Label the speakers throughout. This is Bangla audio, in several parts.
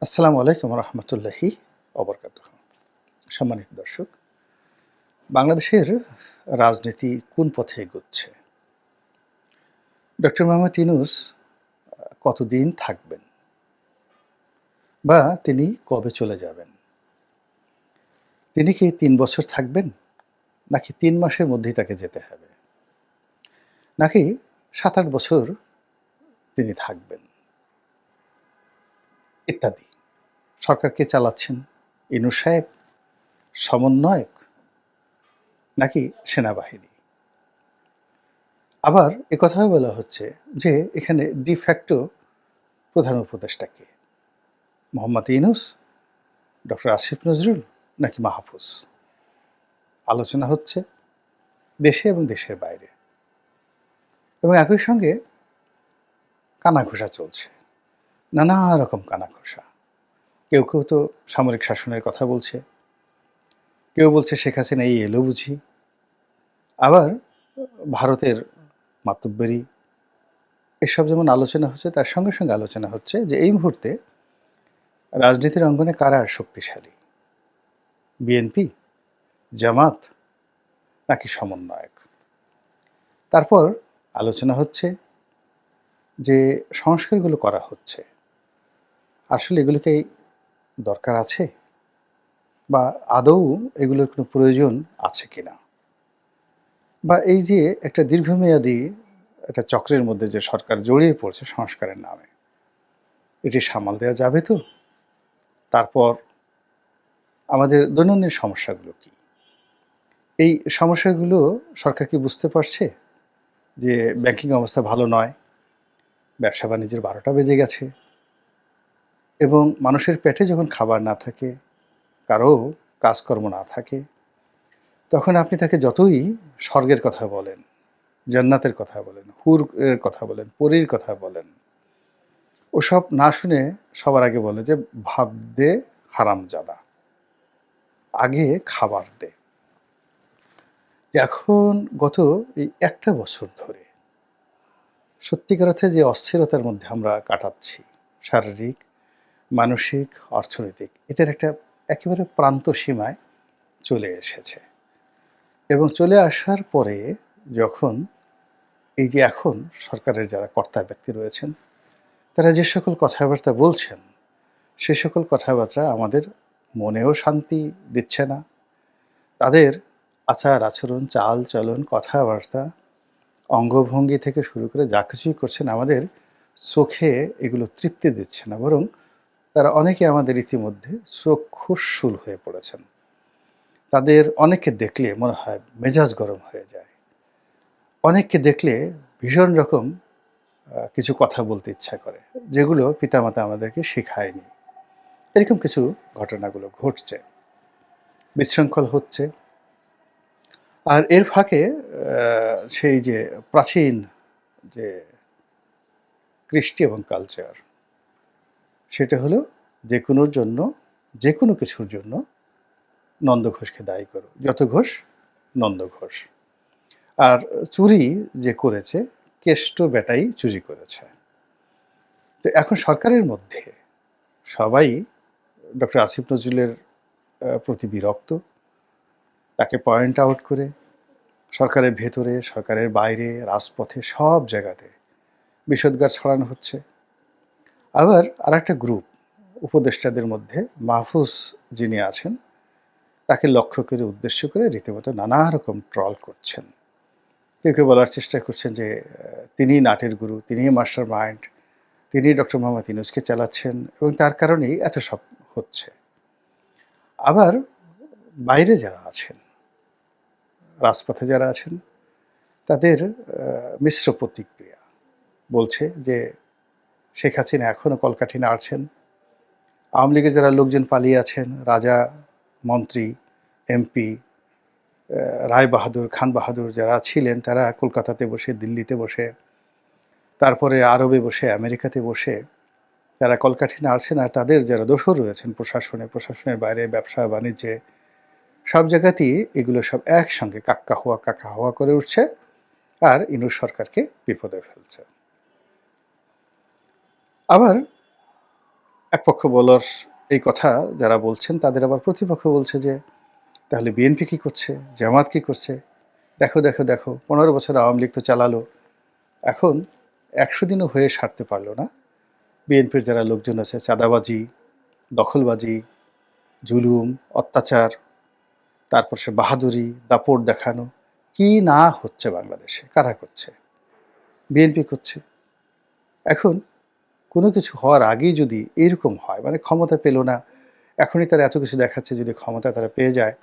Speaker 1: আসসালামু আলাইকুম রহমতুল্লাহি অবরকাতুহ। সম্মানিত দর্শক, বাংলাদেশের রাজনীতি কোন পথে এগোচ্ছে? ডক্টর মোহাম্মদ ইউনূস কতদিন থাকবেন বা তিনি কবে চলে যাবেন? তিনি কি ৩ বছর থাকবেন? নাকি ৩ মাসের মধ্যেই তাকে যেতে হবে? নাকি ৭-৮ বছর তিনি থাকবেন? ইত্যাদি। সরকার কে চালাচ্ছেন? ইউনূস সাহেব, সমন্বয়ক নাকি সেনাবাহিনী? আবার একথাও বলা হচ্ছে যে এখানে de facto প্রধান উপদেষ্টা কে? মোহাম্মদ ইউনূস, ডক্টর আসিফ নজরুল নাকি মাহফুজ? আলোচনা হচ্ছে দেশে এবং দেশের বাইরে, এবং একই সঙ্গে কানাঘুষা চলছে, নানা রকম কানাঘুষা। কেউ তো সামরিক শাসনের কথা বলছে, কেউ বলছে শেখ হাসিনা এই এলো বুঝি। আবার ভারতের মাতব্বরি, এসব যেমন আলোচনা হচ্ছে, তার সঙ্গে সঙ্গে আলোচনা হচ্ছে যে এই মুহূর্তে রাজনীতির অঙ্গনে কারা শক্তিশালী? বিএনপি, জামাত নাকি সমন্বয়ক? তারপর আলোচনা হচ্ছে যে সংস্কারগুলো করা হচ্ছে, আসলে এগুলো কি দরকার আছে? বা আদৌ এগুলোর কোনো প্রয়োজন আছে কিনা? বা এই যে একটা দীর্ঘমেয়াদী একটা চক্রের মধ্যে যে সরকার জড়িয়ে পড়ছে সংস্কারের নামে, এটি সামাল দেওয়া যাবে তো? তারপর আমাদের দৈনন্দিন সমস্যাগুলো কি? এই সমস্যাগুলো সরকার কি বুঝতে পারছে যে ব্যাংকিং অবস্থা ভালো নয়, ব্যবসা-বাণিজ্যের ১২টা বেজে গেছে, এবং মানুষের পেটে যখন খাবার না থাকে, কারো কাজকর্ম না থাকে, তখন আপনি তাকে যতই স্বর্গের কথা বলেন, জান্নাতের কথা বলেন, হুর এর কথা বলেন, পরীর কথা বলেন, ওসব না শুনে সবার আগে বলে যে, "ভাত দে হারামজাদা, আগে খাবার দে।" এখন গত এই একটা বছর ধরে সত্যিকার অর্থে যে অস্থিরতার মধ্যে আমরা কাটাচ্ছি, শারীরিক, মানসিক, অর্থনৈতিক, এটার একটা একেবারে প্রান্ত সীমায় চলে এসেছে। এবং চলে আসার পরে যখন এই যে এখন সরকারের যারা কর্তা ব্যক্তি রয়েছেন, তারা যে সকল কথাবার্তা বলছেন, সে সকল কথাবার্তা আমাদের মনেও শান্তি দিচ্ছে না। তাদের আচার-আচরণ, চাল-চলন, কথাবার্তা, অঙ্গভঙ্গি থেকে শুরু করে যা কিছুই করছেন, আমাদের চোখে এগুলো তৃপ্তি দিচ্ছে না। বরং তারা অনেকে আমাদের ইতিমধ্যে চক্ষুশূল হয়ে পড়েছেন। তাদের অনেককে দেখলে মনে হয় মেজাজ গরম হয়ে যায়। অনেককে দেখলে ভীষণ রকম কিছু কথা বলতে ইচ্ছা করে, যেগুলো পিতামাতা আমাদেরকে শেখায়নি। এরকম কিছু ঘটনাগুলো ঘটছে, বিশৃঙ্খল হচ্ছে। আর এর ফাঁকে সেই যে প্রাচীন যে কৃষ্টি এবং কালচার, সেটা হলো যেকোনোর জন্য, যেকোনো কিছুর জন্য নন্দ ঘোষকে দায়ী করো। যত ঘোষ, নন্দ ঘোষ। আর চুরি যে করেছে, কেষ্ট বেটাই চুরি করেছে। তো এখন সরকারের মধ্যে সবাই ডক্টর আসিফ নজরুলের প্রতি বিরক্ত। তাকে পয়েন্ট আউট করে সরকারের ভেতরে, সরকারের বাইরে, রাজপথে সব জায়গাতে বিষোদগার ছড়ানো হচ্ছে। আবার আরেকটা গ্রুপ উপদেষ্টাদের মধ্যে মাহফুজ যিনি আছেন, তাকে লক্ষ্য করে, উদ্দেশ্য করে রীতিমতো নানা রকম ট্রল করছেন। কেউ বলার চেষ্টা করছেন যে তিনিই নাটের গুরু, তিনিই মাস্টার মাইন্ড, তিনিই ডক্টর মোহাম্মদ ইউনূসকে চালাচ্ছেন এবং তার কারণেই এত সব হচ্ছে। আবার বাইরে যারা আছেন, রাজপথে যারা আছেন, তাদের মিশ্র প্রতিক্রিয়া। বলছে যে শেখ হাসিনা এখনো কলকাঠি নাড়ছেন। আওয়ামী লীগের যারা লোকজন পালিয়ে আছেন, রাজা, মন্ত্রী, এমপি, রায় বাহাদুর, খান বাহাদুর যারা ছিলেন, তারা কলকাতাতে বসে, দিল্লিতে বসে, তারপরে আরবে বসে, আমেরিকাতে বসে তারা কলকাঠি নাড়ছেন। আর তাদের যারা দোসর রয়েছেন প্রশাসনে, প্রশাসনের বাইরে, ব্যবসা বাণিজ্যে, সব জায়গাতেই এগুলো সব একসঙ্গে কাক্কা হাওয়া করে উঠছে, আর ইউনূস সরকারকে বিপদে ফেলছে। আবার এক পক্ষ বলার এই কথা যারা বলছেন তাদের আবার প্রতিপক্ষ বলছে যে, "তাহলে বিএনপি কি করছে? জামাত কি করছে? দেখো, দেখো, দেখো ১৫ বছর আওয়ামী লীগ তো চালালো। এখন ১০০ দিনও হয়ে সারতে পারল না। বিএনপির যারা লোকজন আছে চাঁদাবাজি, দখলবাজি, জুলুম, অত্যাচার, তারপর সে বাহাদুরি, দাপট দেখানো, কি না হচ্ছে বাংলাদেশে? কারা করছে? বিএনপি করছে। এখন কোনো কিছু হওয়ার আগেই যদি এরকম হয়, মানে ক্ষমতা পেল না, এখনই তারা এত কিছু দেখাচ্ছে, যদি ক্ষমতা তারা পেয়ে যায়,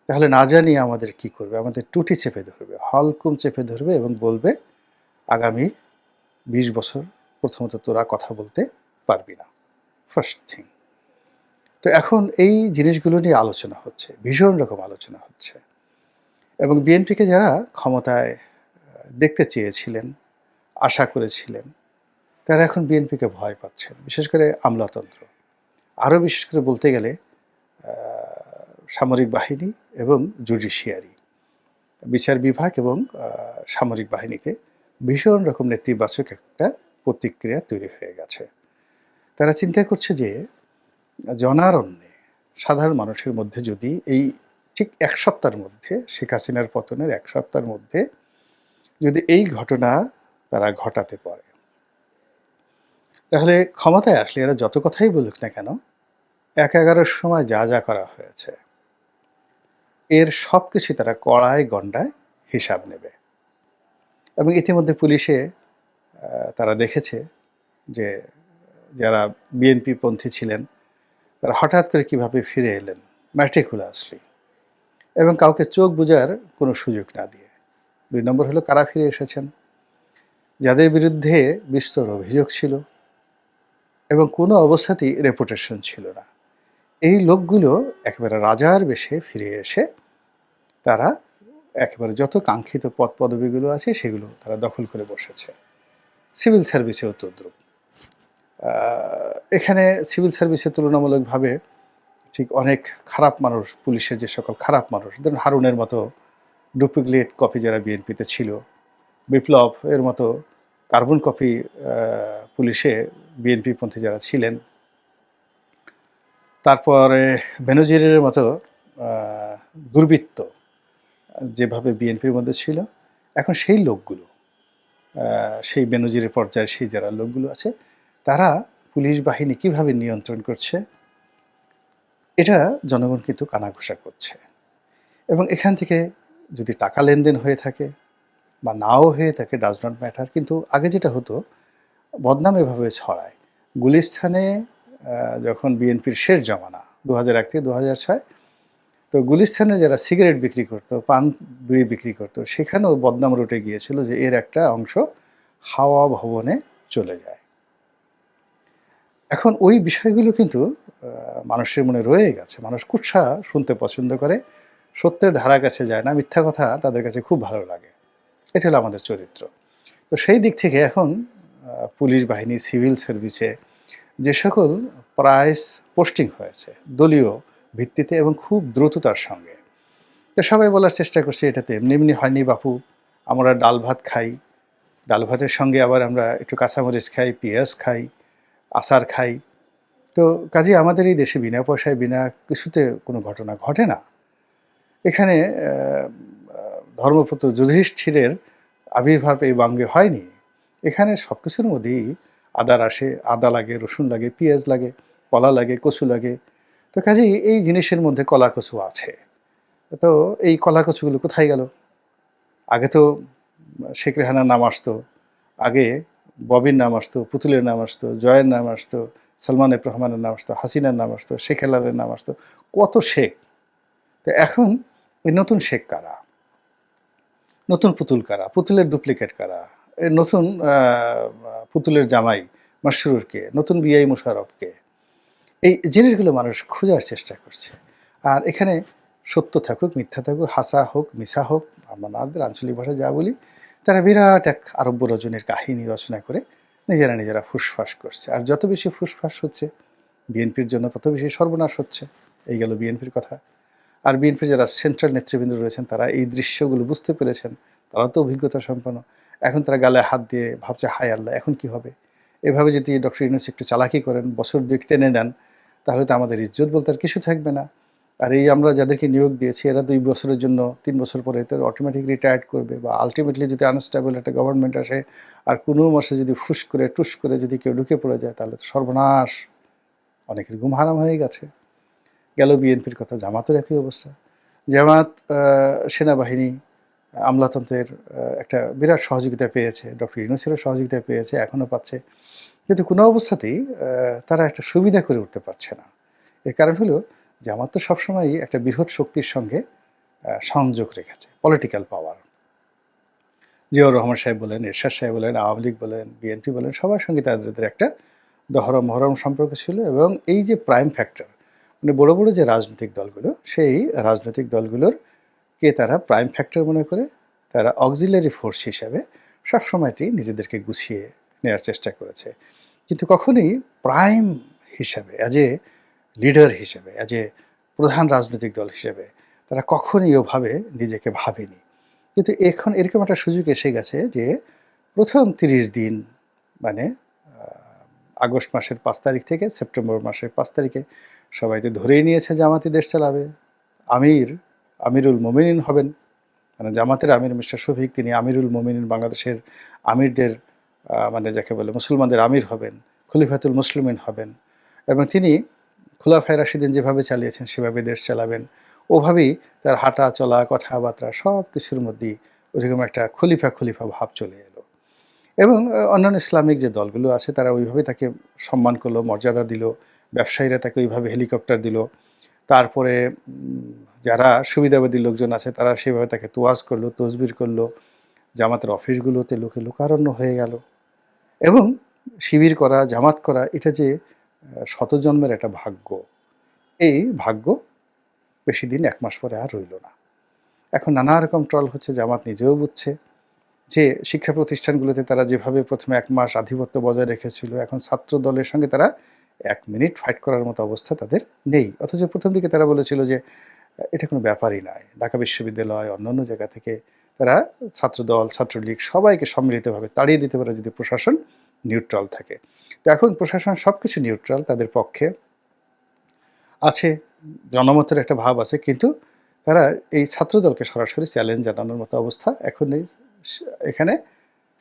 Speaker 1: তাহলে না জানি আমাদের কি করবে? আমাদের টুটি চেপে ধরবে, হলকুম চেপে ধরবে এবং বলবে, "আগামী ২০ বছর প্রথমত তোরা কথা বলতে পারবি না।" First thing. তো এখন এই জিনিসগুলো নিয়ে আলোচনা হচ্ছে, ভীষণ রকম আলোচনা হচ্ছে। এবং বিএনপিকে যারা ক্ষমতায় দেখতে চেয়েছিলেন, আশা করেছিলেন, তারা এখন বিএনপিকে ভয় পাচ্ছেন। বিশেষ করে আমলাতন্ত্র। আরও বিশেষ করে বলতে গেলে আ সামরিক বাহিনী এবং জুডিশিয়ারি, বিচার বিভাগ এবং সামরিক বাহিনীতে ভীষণ রকম নেতিবাচক একটা প্রতিক্রিয়া তৈরি হয়ে গেছে। তারা চিন্তা করছে যে জনারণ্যে সাধারণ মানুষের মধ্যে যদি এই ঠিক ১ সপ্তাহের মধ্যে, শেখ হাসিনার পতনের ১ সপ্তাহের মধ্যে যদি এই ঘটনা তারা ঘটাতে পারে, তাহলে ক্ষমতায় আসলে এরা যত কথাই বলুক না কেন, ১/১১ সময় যা, যা করা হয়েছে, এর সবকিছুই তারা কড়ায় গণ্ডায় হিসাব নেবে। এবং ইতিমধ্যে পুলিশে তারা দেখেছে যে যারা বিএনপি পন্থী ছিলেন, তারা হঠাৎ করে কিভাবে ফিরে এলেন ম্যাটিকুলাসলি এবং কাউকে চোখ বুজার কোনো সুযোগ না দিয়ে। ২ নম্বর হলো কারা ফিরে এসেছেন? যাদের বিরুদ্ধে বিস্তর অভিযোগ ছিল এবং কোনো অবস্থাতেই রেপুটেশন ছিল না। এই লোকগুলো একেবারে রাজার বেশে ফিরে এসে তারা একেবারে যত কাঙ্ক্ষিত পদপদবীগুলো আছে সেগুলো তারা দখল করে বসেছে। সিভিল সার্ভিসেও তদ্রূপ। আ এখানে সিভিল সার্ভিসে তুলনামূলকভাবে ঠিক অনেক খারাপ মানুষ, পুলিশের যে সকল খারাপ মানুষ, ধরুন হারুনের মতো ডুপ্লিকেট কপি যারা বিএনপিতে ছিল, বিপ্লব এর মতো কার্বন কপি আ পুলিশে বিএনপিপন্থী যারা ছিলেন, তারপরে বেনজিরের মতো আ দুর্বৃত্ত যেভাবে বিএনপির মধ্যে ছিল, এখন সেই লোকগুলো, আ সেই বেনজিরের পর্যায়ে সেই যারা লোকগুলো আছে, তারা পুলিশ বাহিনী কিভাবে নিয়ন্ত্রণ করছে, এটা জনগণ কিন্তু কানাঘুষা করছে। এবং এখান থেকে যদি টাকা লেনদেন হয়ে থাকে বা নাও হয়ে থাকে, ডাজ নট ম্যাটার। কিন্তু আগে যেটা হতো, বদনাম এভাবে ছড়ায়। গুলিস্তানে আ যখন বিএনপির শেষ জমানা ২০০১ থেকে ২০০৬, তো গুলিস্তানে যারা সিগারেট বিক্রি করত, পান বিড়ি বিক্রি করত, সেখানেও বদনাম রটে গিয়েছিল যে এর একটা অংশ হাওয়া ভবনে চলে যায়। এখন ওই বিষয়গুলো কিন্তু মানুষের মনে রয়ে গেছে। মানুষ কুৎসা শুনতে পছন্দ করে। সত্যের ধারাকাছে যায় না। মিথ্যা কথা তাদের কাছে খুব ভালো লাগে। এটা হলো আমাদের চরিত্র। তো সেই দিক থেকে এখন পুলিশ বাহিনী, সিভিল সার্ভিসে যে সকল প্রাইস পোস্টিং হয়েছে দলীয় ভিত্তিতে এবং খুব দ্রুততার সঙ্গে। তো সবাই বলার চেষ্টা করছে এটা তো এমনি, এমনি হয়নি বাপু। আমরা ডাল ভাত খাই। ডাল ভাতের সঙ্গে আবার আমরা একটু কাঁচামরিচ খাই, পেঁয়াজ খাই, আচার খাই। তো কাজেই আমাদের এই দেশে বিনা পয়সায় বিনা কিছুতে কোনো ঘটনা ঘটে না। এখানে ধর্মপুত্র যুধিষ্ঠিরের আবির্ভাব এই বঙ্গে হয়নি। এখানে সবকিছুর মধ্যেই আদা লাগে, রসুন লাগে, পেঁয়াজ লাগে, কলা লাগে, কচু লাগে। তো কাজেই এই জিনিসের মধ্যে কলা কচু আছে। তো এই কলা কচুগুলো কোথায় গেল? আগে তো শেখ রেহানার নাম আসতো। আগে ববির নাম আসতো, পুতুলের নাম আসতো, জয়ের নাম আসতো, সালমান এফ রহমানের নাম আসতো, হাসিনার নাম আসতো, শেখ হেলালের নাম আসতো। কত শেখ! তো এখন এই নতুন শেখ কারা? নতুন পুতুল কারা? পুতুলের ডুপ্লিকেট কারা? এ নতুন পুতুলের জামাই মাসরুর কে? নতুন বিআই মোশাররফ কে? এই জিনিসগুলো মানুষ খোঁজার চেষ্টা করছে। আর এখানে সত্য থাকুক, মিথ্যা থাকুক, হাসা হোক, মিছা হোক, আমাদের আঞ্চলিক ভাষায় যা বলি, তারা বিরাট এক আরব্য রজনীর কাহিনী রচনা করে নিজেরা, নিজেরা ফুসফাস করছে। আর যত বেশি ফুসফাস হচ্ছে, বিএনপির জন্য তত বেশি সর্বনাশ হচ্ছে। এই গেল বিএনপির কথা। আর বিএনপির যারা সেন্ট্রাল নেতৃবৃন্দ রয়েছেন, তারা এই দৃশ্যগুলো বুঝতে পেরেছেন। তারাও তো অভিজ্ঞতা সম্পন্ন। এখন তারা গালে হাত দিয়ে ভাবছে, হায় আল্লাহ! এখন কি হবে? এভাবে যদি ডক্টর ইউনূস একটু চালাকি করেন, বছর ২ এক টেনে নেন, তাহলে তো আমাদের ইজ্জত বলতে আর কিছু থাকবে না। আর এই আমরা যাদেরকে নিয়োগ দিয়েছি এরা ২ বছরের জন্য ৩ বছর পরে তো অটোমেটিক রিটায়ার্ড করবে, বা আল্টিমেটলি যদি আনস্টেবল একটা গভর্নমেন্ট আসে আর কোনো মাসে যদি ফুস করে টুস করে যদি কেউ ঢুকে পড়ে যায়, তাহলে তো সর্বনাশ, অনেকের ঘুম হারাম হয়ে গেছে। গেল বিএনপির কথা, জামাতের একই অবস্থা। জামাত সেনাবাহিনী, আমলাতন্ত্রের একটা বিরাট সহযোগিতা পেয়েছে, ডক্টর ইউনূসেরও সহযোগিতা পেয়েছে, এখনও পাচ্ছে। কিন্তু কোনো অবস্থাতেই তারা একটা সুবিধা করে উঠতে পারছে না। এর কারণ হলো জামাত তো সবসময়ই একটা বৃহৎ শক্তির সঙ্গে সংযোগ রেখেছে, পলিটিক্যাল পাওয়ার। জিয়াউর রহমান সাহেব বলেন, এরশাদ সাহেব বলেন, আওয়ামী লীগ বলেন, বিএনপি বলেন, সবার সঙ্গে তাদের একটা মহরম সম্পর্ক ছিল। এবং এই যে প্রাইম ফ্যাক্টর, মানে বড় বড় যে রাজনৈতিক দলগুলো, সেই রাজনৈতিক দলগুলোর কে তারা প্রাইম ফ্যাক্টর মনে করে তারা অক্সিলারি ফোর্স হিসাবে সবসময়টি নিজেদেরকে গুছিয়ে নেওয়ার চেষ্টা করেছে। কিন্তু কখনোই প্রাইম হিসাবে, অ্যাজ এ লিডার হিসেবে, অ্যাজ এ প্রধান রাজনৈতিক দল হিসেবে তারা কখনোই ওভাবে নিজেকে ভাবেনি। কিন্তু এখন এরকম একটা সুযোগ এসে গেছে যে প্রথম ৩০ দিন, মানে আগস্ট মাসের ৫ তারিখ থেকে সেপ্টেম্বর মাসের ৫ তারিখে সবাই তো ধরেই নিয়েছে জামাতি দেশ চালাবে। আমিরুল মোমিনিন হবেন, মানে জামাতের আমির মিস্টার শফিক, তিনি আমিরুল মোমিনিন, বাংলাদেশের আমিরদের মানে যাকে বলে মুসলমানদের আমির হবেন, খলিফাতুল মুসলিমিন হবেন। এবং তিনি খুলাফায়ে রাশিদিন যেভাবে চালিয়েছেন সেভাবে দেশ চালাবেন। ওভাবেই তার হাঁটা চলা কথাবার্তা সব কিছুর মধ্যেই ওইরকম একটা খলিফা খলিফা ভাব চলে এলো। এবং অন্যান্য ইসলামিক যে দলগুলো আছে তারা ওইভাবে তাকে সম্মান করলো, মর্যাদা দিল। ব্যবসায়ীরা তাকে ওইভাবে হেলিকপ্টার দিল। তারপরে যারা সুবিধাবাদী লোকজন আছে তারা সেভাবে তাকে তোয়াজ করলো, তসবির করলো। জামাতের অফিসগুলোতে লোকে লোকারণ্য হয়ে গেল। এবং শিবির করা, জামাত করা, এটা যে শত জন্মের একটা ভাগ্য, এই ভাগ্য বেশি দিন ১ মাস পরে আর রইল না। এখন নানা রকম ট্রল হচ্ছে, জামাত নিজেও বুঝছে যে শিক্ষা প্রতিষ্ঠানগুলোতে তারা যেভাবে প্রথমে ১ মাস আধিপত্য বজায় রেখেছিল, এখন ছাত্র দলের সঙ্গে তারা ১ মিনিট ফাইট করার মতো অবস্থা তাদের নেই। অথচ প্রথম দিকে তারা বলেছিল যে এটা কোনো ব্যাপারই নয়। ঢাকা বিশ্ববিদ্যালয়, অন্যান্য জায়গা থেকে তারা ছাত্রদল, ছাত্রলীগ সবাইকে সম্মিলিতভাবে তাড়িয়ে দিতে পারে যদি প্রশাসন নিউট্রাল থাকে। তো এখন প্রশাসন সবকিছু নিউট্রাল, তাদের পক্ষে আছে, জনমতের একটা ভাব আছে, কিন্তু তারা এই ছাত্রদলকে সরাসরি চ্যালেঞ্জ জানানোর মতো অবস্থা এখন নেই। এখানে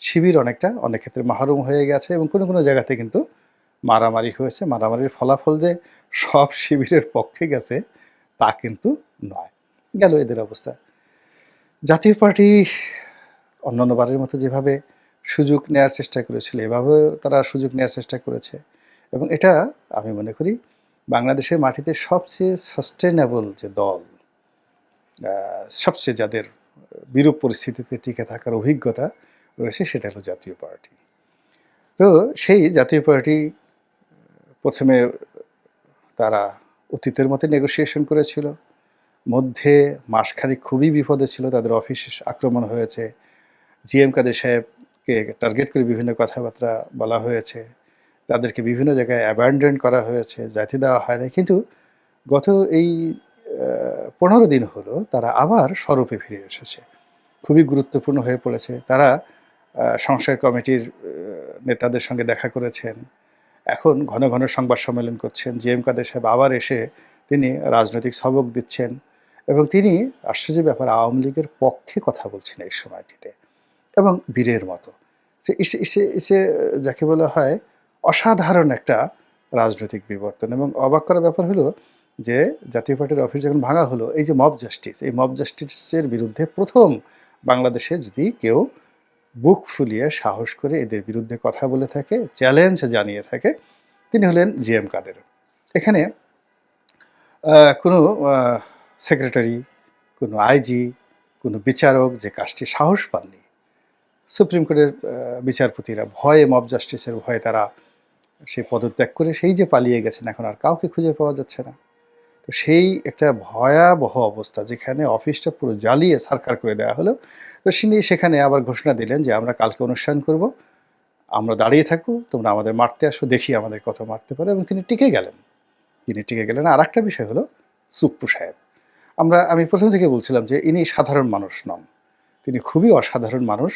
Speaker 1: শিবির অনেক ক্ষেত্রে মাহরুম হয়ে গেছে এবং কোনো জায়গাতে কিন্তু মারামারি হয়েছে। মারামারির ফলাফল যে সব শিবিরের পক্ষে গেছে তা কিন্তু নয়। গেল এদের অবস্থা। জাতীয় পার্টি অন্যান্যবারের মতো যেভাবে সুযোগ নেয়ার চেষ্টা করেছিল, এভাবেও তারা সুযোগ নেয়ার চেষ্টা করেছে। এবং এটা আমি মনে করি বাংলাদেশের মাটিতে সবচেয়ে সাস্টেইনেবল যে দল, সবচেয়ে যাদের বিরূপ পরিস্থিতিতে টিকে থাকার অভিজ্ঞতা রয়েছে, সেটা হলো জাতীয় পার্টি। তো সেই জাতীয় পার্টি প্রথমে তারা অতীতের মতো নেগোসিয়েশন করেছিল। মধ্যে মাসখানেক খুবই বিপদে ছিল, তাদের অফিস আক্রমণ হয়েছে। জিএম কাদের সাহেবকে টার্গেট করে বিভিন্ন কথাবার্তা বলা হয়েছে। তাদেরকে বিভিন্ন জায়গায় অ্যাবান্ডন করা হয়েছে, যাইতে দেওয়া হয় না। কিন্তু গত এই ১৫ দিন হলো তারা আবার স্বরূপে ফিরে এসেছে। খুবই গুরুত্বপূর্ণ হয়ে পড়েছে। তারা সংস্কার কমিটির নেতাদের সঙ্গে দেখা করেছেন। এখন ঘন সংবাদ সম্মেলন করছেন। জিএম কাদের সাহেব আবার এসে তিনি রাজনৈতিক সবক দিচ্ছেন এবং তিনি আশ্চর্যের ব্যাপার আওয়ামী লীগের পক্ষে কথা বলছেন এই সময়টিতে এবং বীরের মতো। যে ইসে যাকে বলা হয় অসাধারণ একটা রাজনৈতিক বিবর্তন। এবং অবাক করার ব্যাপার হলো যে জাতীয় পার্টির অফিস যখন ভাঙা হলো, এই যে মব জাস্টিস, এই মব জাস্টিসের বিরুদ্ধে প্রথম বাংলাদেশে যদি কেউ বুক ফুলিয়ে সাহস করে এদের বিরুদ্ধে কথা বলে থাকে, চ্যালেঞ্জ জানিয়ে থাকে, তিনি হলেন জিএম কাদের। এখানে কোনো সেক্রেটারি, কোনো আইজি, কোনো বিচারক যে কাজটি সাহস পাননি। সুপ্রিম কোর্টের বিচারপতিরা ভয়ে, মব জাস্টিসের ভয়ে তারা সেই পদত্যাগ করে সেই যে পালিয়ে গেছেন, এখন আর কাউকে খুঁজে পাওয়া যাচ্ছে না। তো সেই একটা ভয়াবহ অবস্থা, যেখানে অফিসটা পুরো জ্বালিয়ে ছারখার করে দেওয়া হলো। তো তিনি সেখানে আবার ঘোষণা দিলেন যে আমরা কালকে অনুষ্ঠান করব, আমরা দাঁড়িয়ে থাকবো, তোমরা আমাদের মারতে আসো, দেখি আমাদের কত মারতে পারে। এবং তিনি টিকে গেলেন। আর একটা বিষয় হলো সুপ্পু সাহেব। আমি প্রথম থেকে বলছিলাম যে ইনি সাধারণ মানুষ নন, তিনি খুবই অসাধারণ মানুষ।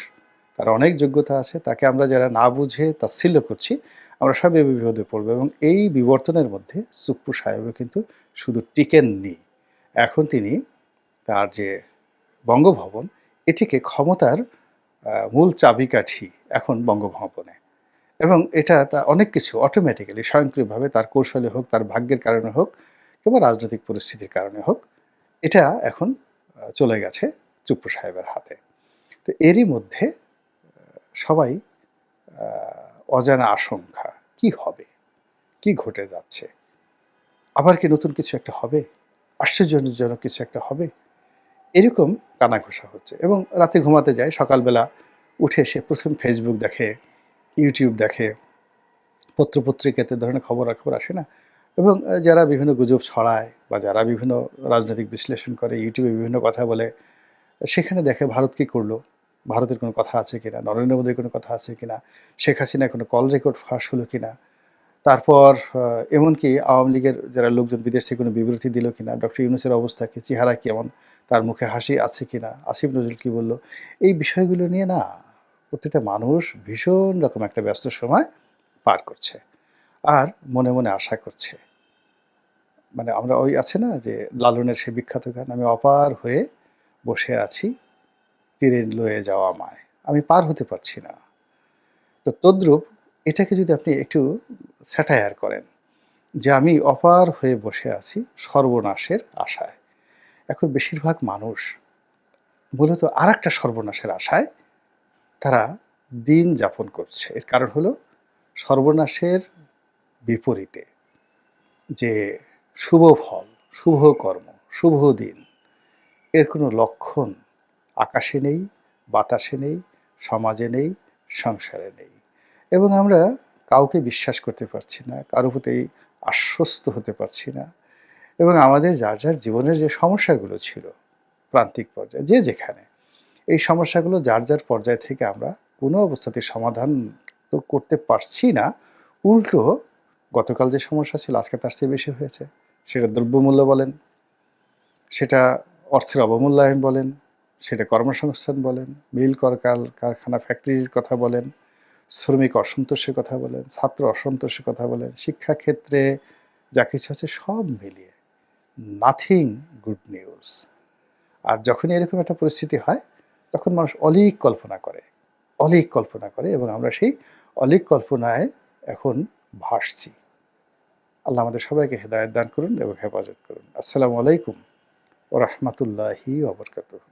Speaker 1: তার অনেক যোগ্যতা আছে। তাকে আমরা যারা না বুঝে তাচ্ছিল্য করছি, আমরা সবাই বিপদে পড়ব এবং এই বিবর্তনের মধ্যে সুপ্পু সাহেবও কিন্তু শুধু টিকেননি। এখন তিনি তার যে বঙ্গভবন, এটিকে ক্ষমতার মূল চাবিকাঠি এখন বঙ্গভবনে। এবং এটা অনেক কিছু অটোমেটিক্যালি স্বয়ংক্রিয়ভাবে তার কৌশলে হোক, তার ভাগ্যের কারণে হোক কিংবা রাজনৈতিক পরিস্থিতির কারণে হোক, এটা এখন চলে গেছে চুপ্পু সাহেবের হাতে। তো এরই মধ্যে সবাই আ অজানা আশঙ্কা। কি হবে? কি ঘটে যাচ্ছে? আবার কি নতুন কিছু একটা হবে? আশ্চর্যজনক কিছু একটা হবে? এরকম কানাঘুষা হচ্ছে এবং রাতে ঘুমাতে যায়, সকালবেলা উঠে সে ১ম Facebook দেখে, YouTube দেখে, পত্র-পত্রিকাতে ধরনের খবরাখবর আসে না? এবং যারা বিভিন্ন গুজব ছড়ায় বা যারা বিভিন্ন রাজনৈতিক বিশ্লেষণ করে, YouTube এ বিভিন্ন কথা বলে, সেখানে দেখে ভারত কি করল? ভারতের কোনো কথা আছে কিনা? নরেন্দ্র মোদির কোনো কথা আছে কিনা? শেখ হাসিনার কোনো কল রেকর্ড ফাঁস হলো কিনা? তারপর এমনকি আওয়ামী লীগের যারা লোকজন বিদেশ থেকে কোনো বিবৃতি দিল কিনা? ডক্টর ইউনূসের অবস্থা কি? চেহারা কেমন? তার মুখে হাসি আছে কিনা? আসিফ নজরুল কি বলল? এই বিষয়গুলো নিয়ে না প্রতিটা মানুষ ভীষণ রকম একটা ব্যস্ত সময় পার করছে। আর মনে, মনে আশা করছে। মানে আমরা ওই আছে না যে লালনের সেই বিখ্যাত গান, "আমি অপার হয়ে বসে আছি তীরে লয়ে যাও আমায়। আমি পার হতে পারছি না।" তো তদ্রূপ এটাকে যদি আপনি একটু স্যাটায়ার করেন যে আমি অপার হয়ে বসে আছি সর্বনাশের আশায়। এখন বেশিরভাগ মানুষ মূলত আরেকটা সর্বনাশের আশায় তারা দিন যাপন করছে। এর কারণ হলো সর্বনাশের বিপরীতে যে শুভ ফল, শুভ কর্ম, শুভ দিন এর কোনো লক্ষণ আকাশে নেই, বাতাসে নেই, সমাজে নেই, সংসারে নেই। এবং আমরা কাউকে বিশ্বাস করতে পারছি না, কারো প্রতি আশ্বস্ত হতে পারছি না। এবং আমাদের যার, যার জীবনের যে সমস্যাগুলো ছিল প্রান্তিক পর্যায়ে যে যেখানে, এই সমস্যাগুলো যার, যার পর্যায় থেকে আমরা কোনো অবস্থাতেই সমাধান তো করতে পারছি না। উল্টো গতকাল যে সমস্যা ছিল আজকে তার চেয়ে বেশি হয়েছে। সেটা দ্রব্যমূল্য বলেন, সেটা অর্থের অবমূল্যায়ন বলেন, সেটা কর্মসংস্থান বলেন, মিল কারখানা ফ্যাক্টরির কথা বলেন, শ্রমিক অসন্তোষের কথা বলেন, ছাত্র অসন্তোষের কথা বলেন, শিক্ষাক্ষেত্রে যা কিছু আছে সব মিলিয়ে নাথিং গুড নিউজ। আর যখনই এরকম একটা পরিস্থিতি হয় তখন মানুষ অলীক কল্পনা করে, অলীক কল্পনা করে এবং আমরা সেই অলীক কল্পনায় এখন ভাসছি। আল্লাহ আমাদের সবাইকে হেদায়েত দান করুন এবং হেফাজত করুন। আসসালামু আলাইকুম ওয়া রাহমাতুল্লাহি ওয়া বারাকাতুহু।